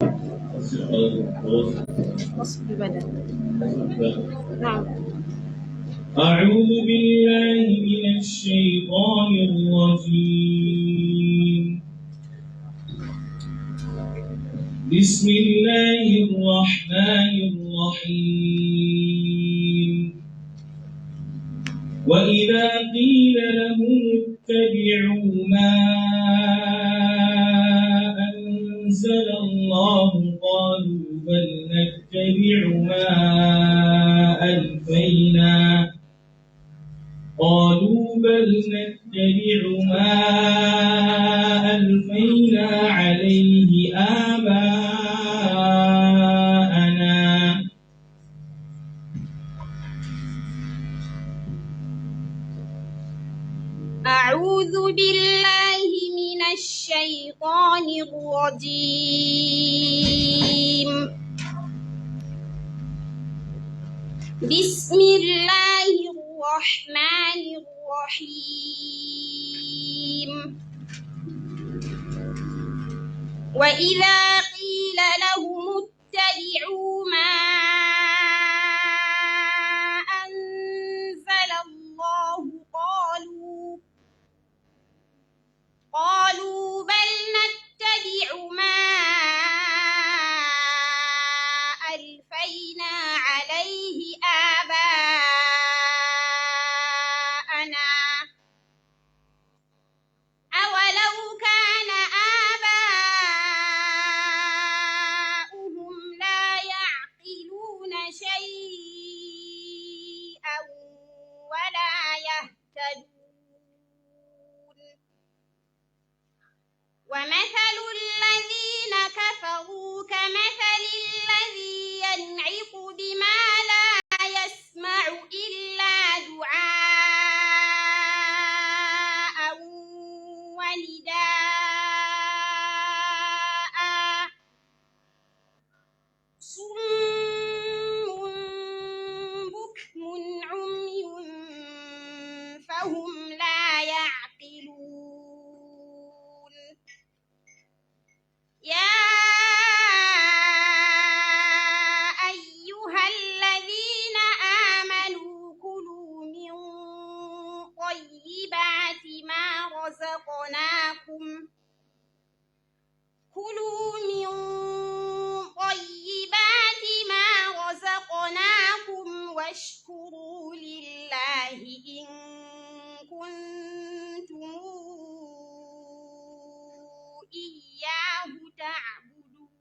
وصف البدن. نعم. أعوذ بالله من الشيطان الرجيم. بسم الله الرحمن الرحيم. وإذا قيل لهم اتبعوا ما أنزل الله قالوا بل نتبع ما ألفينا عليه آباءنا. أعوذ بالله من الشيطان الرجيم. بسم الله الرحمن الرحيم. وإذا قيل لهم اتبعوا ما أنزل الله قالوا بل نتبع ما ألفينا عليه آباءنا أولو كان آباؤهم لا يعقلون شيئا ولا يهتدون. ومثل الذين كفروا كمثل الذي ينعق بما لا يسمع إلا دعاء ونداء صم بكم عمي فهم لا يعقلون. يا أيها الذين آمنوا كلوا من طيبات ما رزقناكم واشكروا لله إن كنتم إياه تعبدون.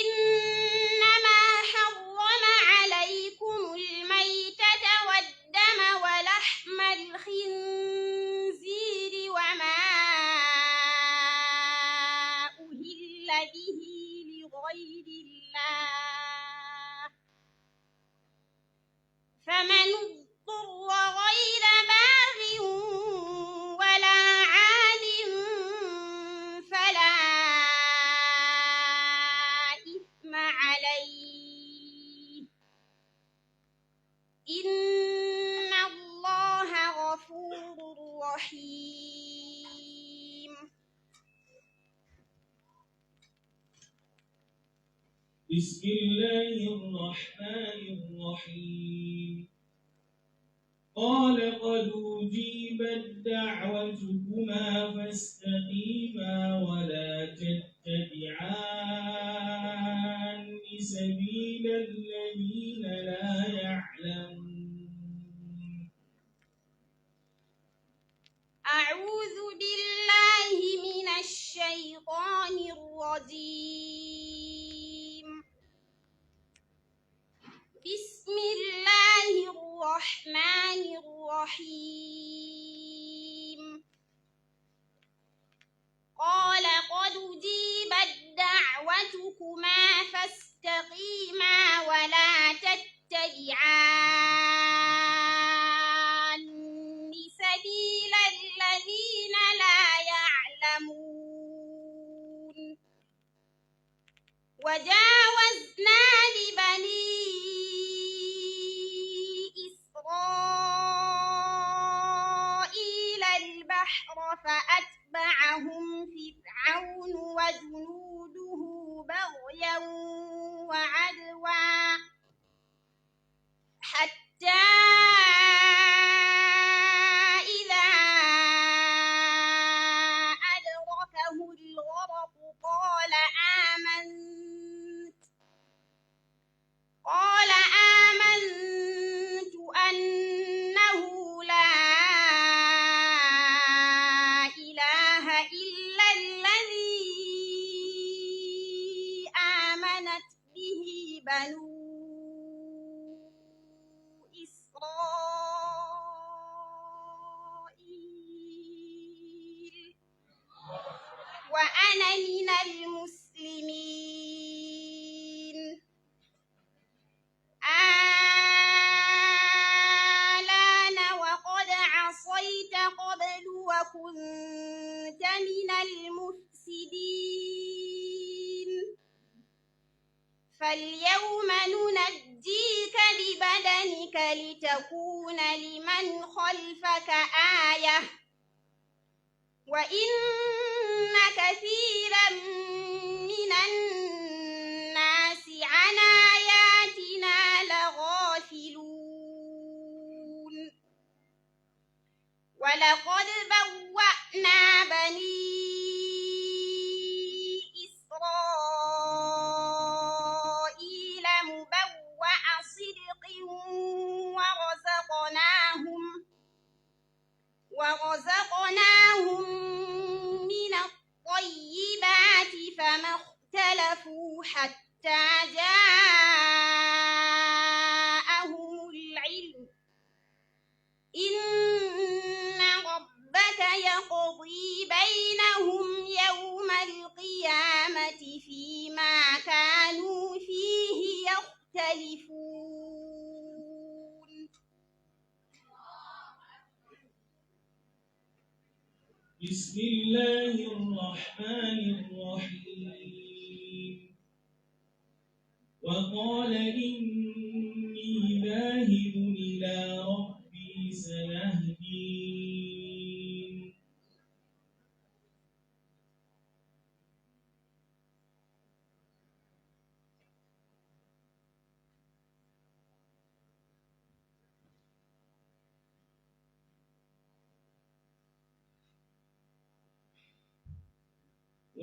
إنما حرم عليكم الميتة والدم ولحم الخنزير وما أهل به لغير الله فمن اضطر غير باغ ولا عاد فلا إثم عليه إن الله غفور رحيم. بسم الله الرحمن الرحيم. قال قد أجيبت دعوتكما فاستقيما ولا تتبعان سبيل الذين لا يعلمون. أعوذ بالله من الشيطان الرجيم. بسم الله الرحمن الرحيم. قال قد أجيبت دعوتكما فاستقيما ولا تتبعان سبيل الذين لا يعلمون. وجاوزنا ببني إسرائيل البحر فأتبعهم بنو إسرائيل وأنا من المسلمين الآن وقد عصيت قبل وكنت من المفسدين فاليوم ننجيك ببدنك لتكون لمن خلفك آية وإن كثيرا من الناس عن آياتنا لغافلون ولقد بوأنا بني إسرائيل مبوأ صدق ورزقناهم من الطيبات فما اختلفوا حتى جاءهم العلم إن ربك يقضي بينهم يوم القيامة فيما كانوا فيه يختلفون بسم الله الرحمن الرحيم وقال إني ذاهب إلى ربي سيهدين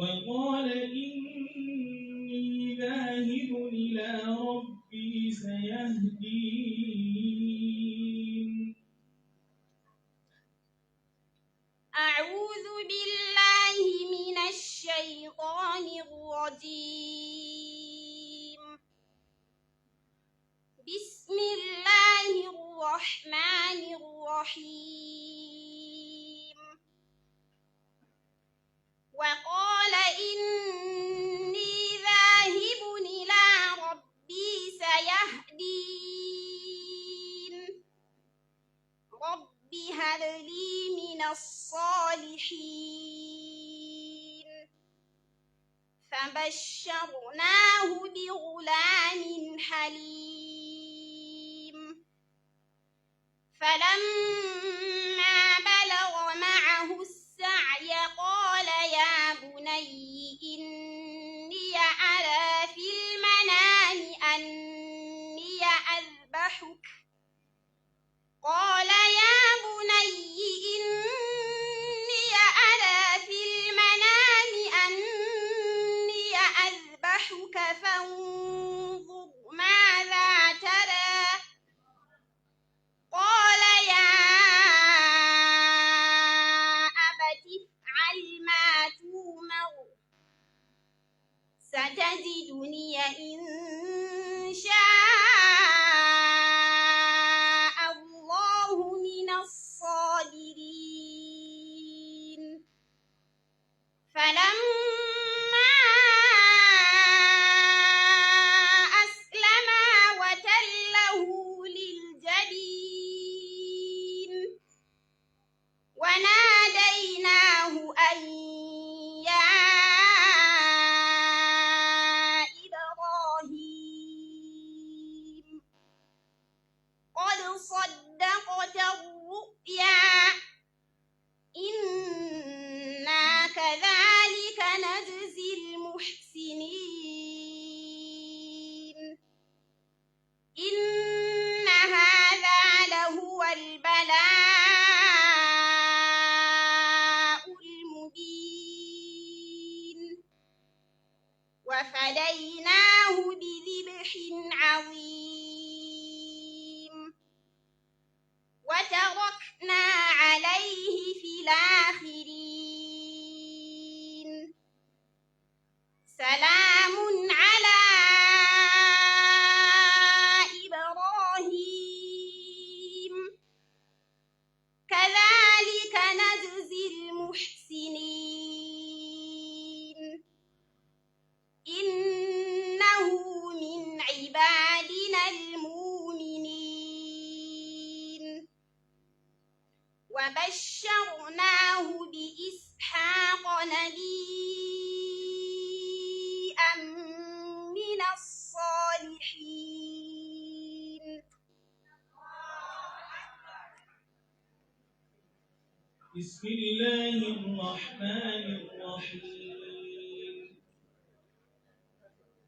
وقال إني ذاهب إلى ربي سيهدين أعوذ بالله من الشيطان الرجيم بسم الله الرحمن الرحيم وقال إني ذاهب إلى ربي سيهدين رب هب لي من الصالحين فبشرناه بغلام حليم فلما بلغ معه السعي قال يا بني إني أرى في المنام أني أذبحك قال يا بني إني أرى في المنام أني أذبحك فانظر ماذا ترى قال يا أبت افعل ما تؤمر ستجدني إن شاء الله من الصابرين فلما أسلما وتله للجبين وناديناه أن يا إبراهيم قد صدقت الرؤيا إنا كذلك نجزي المحسنين إن هذا لهو البلاء المبين وفديناه بذبح عظيم وتركنا عليه في الآخرين سلام على فبشرناه بإسحاق نبيا من الصالحين. بسم الله الرحمن الرحيم.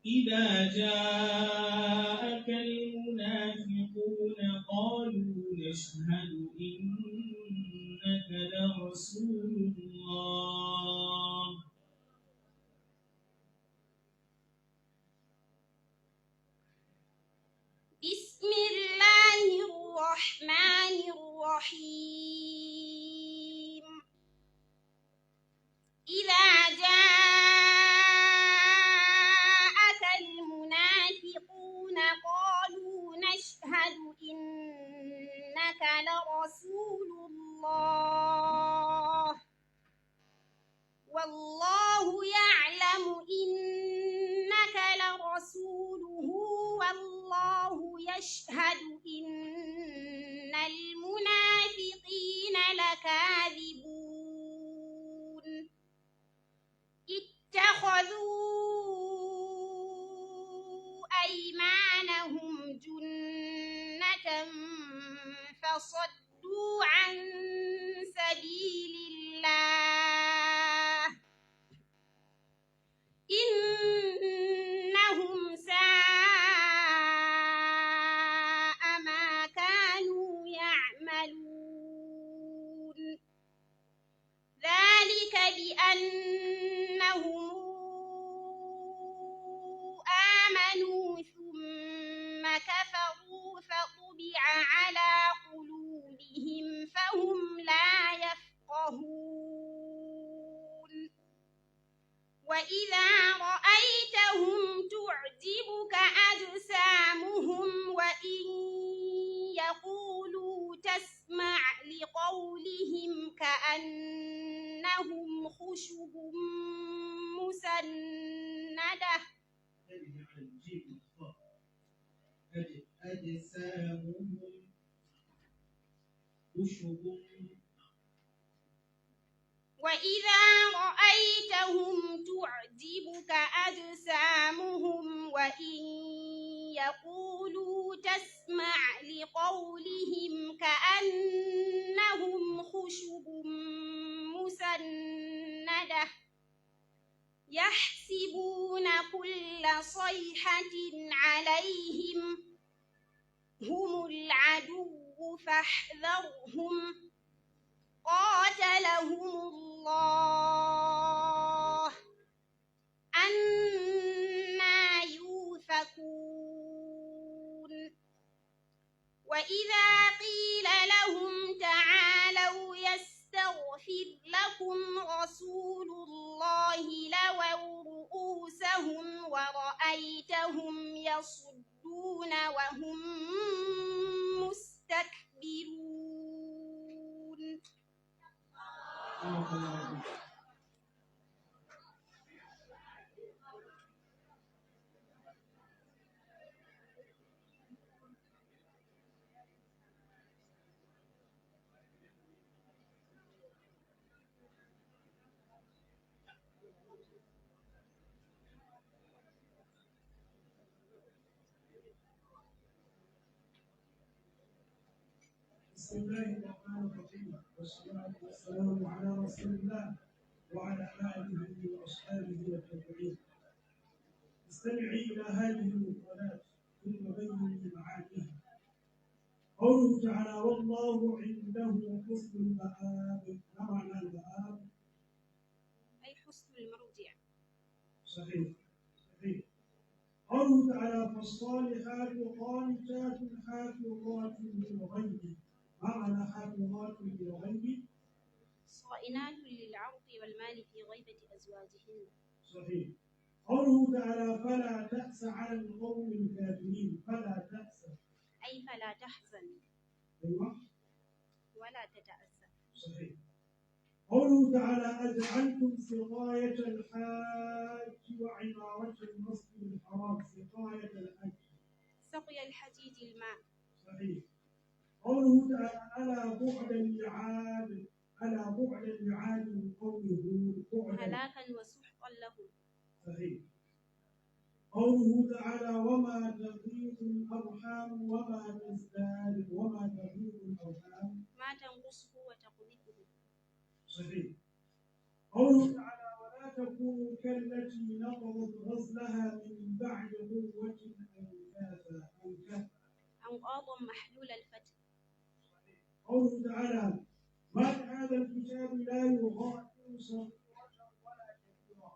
إذا جاءك المنافقون قالوا نشهد إنك لرسول الله بسم الله الرحمن الرحيم. إذا جاءك المنافقون قالوا نشهد إنك لرسول الله والله يعلم إنك لرسوله والله يشهد إن المنافقين لكاذبون. اتخذوا أيمانهم جنة فصدوا عن سبيل الله إنهم ساء ما كانوا يعملون. ذلك بأنهم آمنوا ثم كفروا فطبع على قلوبهم فهم لا يفقهون. وإذا رأيتهم تعجبك أجسامهم وإن يقولوا تسمع لقولهم كأنهم خشب مسندة أجسامهم خشب. وإذا رأيتهم تعجبك أجسامهم وإن يقولوا تسمع لقولهم كأنهم خشب مسندة يحسبون كل صيحة عليهم هم العدو فاحذرهم قاتلهم الله أنى يؤفكون. وإذا قيل لهم تعالوا يستغفر لكم رسول الله لووا رؤوسهم ورأيتهم يصدون وهم مستكبرون. بسم الله الرحمن الرحيم والصلاة والسلام على رسول الله وعلى آله وأصحابه والتابعين. استمعي إلى هذه المقالات ثم بيني معانيها. قوله تعالى والله عنده حسن المآب. ما معنى المآب؟ أي حسن المرجع. صحيح. قوله تعالى فالصالحات قانتات حافظات للغيب. ما معنى حافظات للغيب؟ صائنات للعرض والمال في غيبة أزواجهن. صحيح. قوله تعالى فلا تأس على القوم الكافرين. فلا تأس أي فلا تحزن. أيوة. ولا تتأسف. صحيح. قوله تعالى أجعلتم سقاية الحاج وعمارة المسجد الحرام. سقاية الحج سقي الحجيج الماء. صحيح. قوله تعالى ألا بعد لعاد من قوم هود بعدا. هلاكا وسحقا لهم. صحيح. قوله تعالى وما تغيض الأرحام وما تزداد وما تغيض الأرحام ما تنقصه وتقذفه. صحيح. قوله تعالى ولا تكونوا كالتي نقضت غزلها من بعد قوة أنكاثا. أنقاضا محلول الفتح. قوله تعالى ما هذا الكتاب لا يغادر صغيرة ولا كبيرة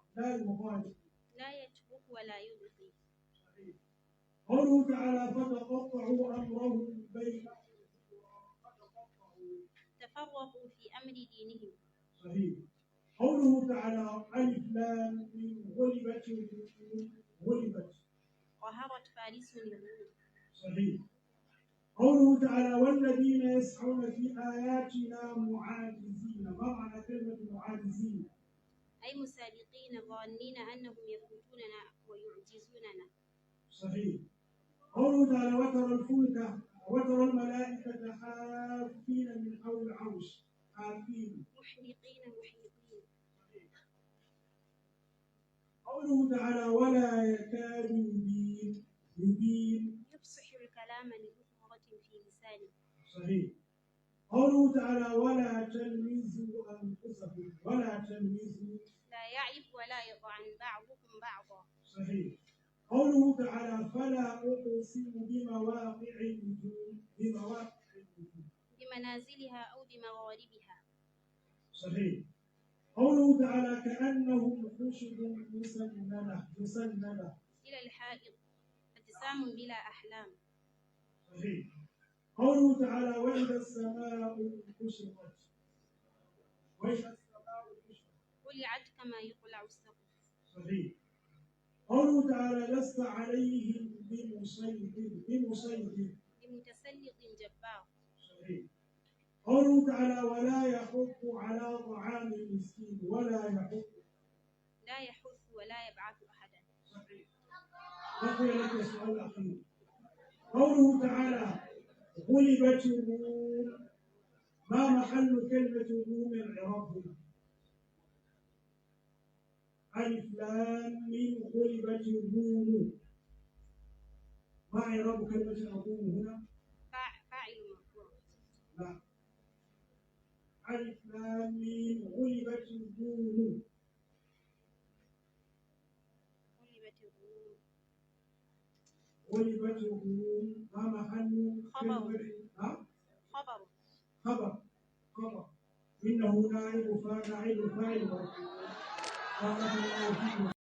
لا يترك ولا يبقي. قوله تعالى فتقطعوا أمرهم بينهم تفرقوا في أمر دينهم. صحيح. قوله تعالى ألف لام ميم غلبت قهرت فارس الروم. صحيح. قوله تعالى والذين يسعون في آياتنا معاجزين. ما معنى كلمة معاجزين؟ أي مسابقين ظانين أنهم يفوتوننا ويعجزوننا. صحيح. قوله تعالى وترى الملائكة حافين من حول العرش حافين محلقين. قوله تعالى ولا يكاد يبين يفصح الكلام لبخرة في لسانه. صحيح. قوله تعالى ولا تلمزوا أنفسكم لا يعرف ولا يطعن بعضكم بعضا. صحيح. قوله تعالى فلا أقسم بمواقع النجوم بمنازلها أو بمغاربها. صحيح. قوله تعالى كأنهم خشب مسندة إلى الحائط أجسام بلا أحلام. صحيح. قوله تعالى وإذا السماء كشطت قلعت كما يقلع السقف. صحيح. قوله تعالى لست عليهم بمسيطر بمتسلط جبار. صحيح. قوله تعالى ولا يحض على طعام المسكين لا يحث ولا يبعث أحدا. صحيح. بقي لك السؤال الأخير. قوله تعالى غلبت الروم. ما محل كلمة الروم العراق؟ ألف لام ميم غلبت الروم. ما إعراب كلمة الروم هنا؟ فاعل مرفوع. لا. ألف لام ميم غلبت الروم. غلبت الروم. ما محل كلمة؟ خبر. إنه نائب فاعل مرفوع.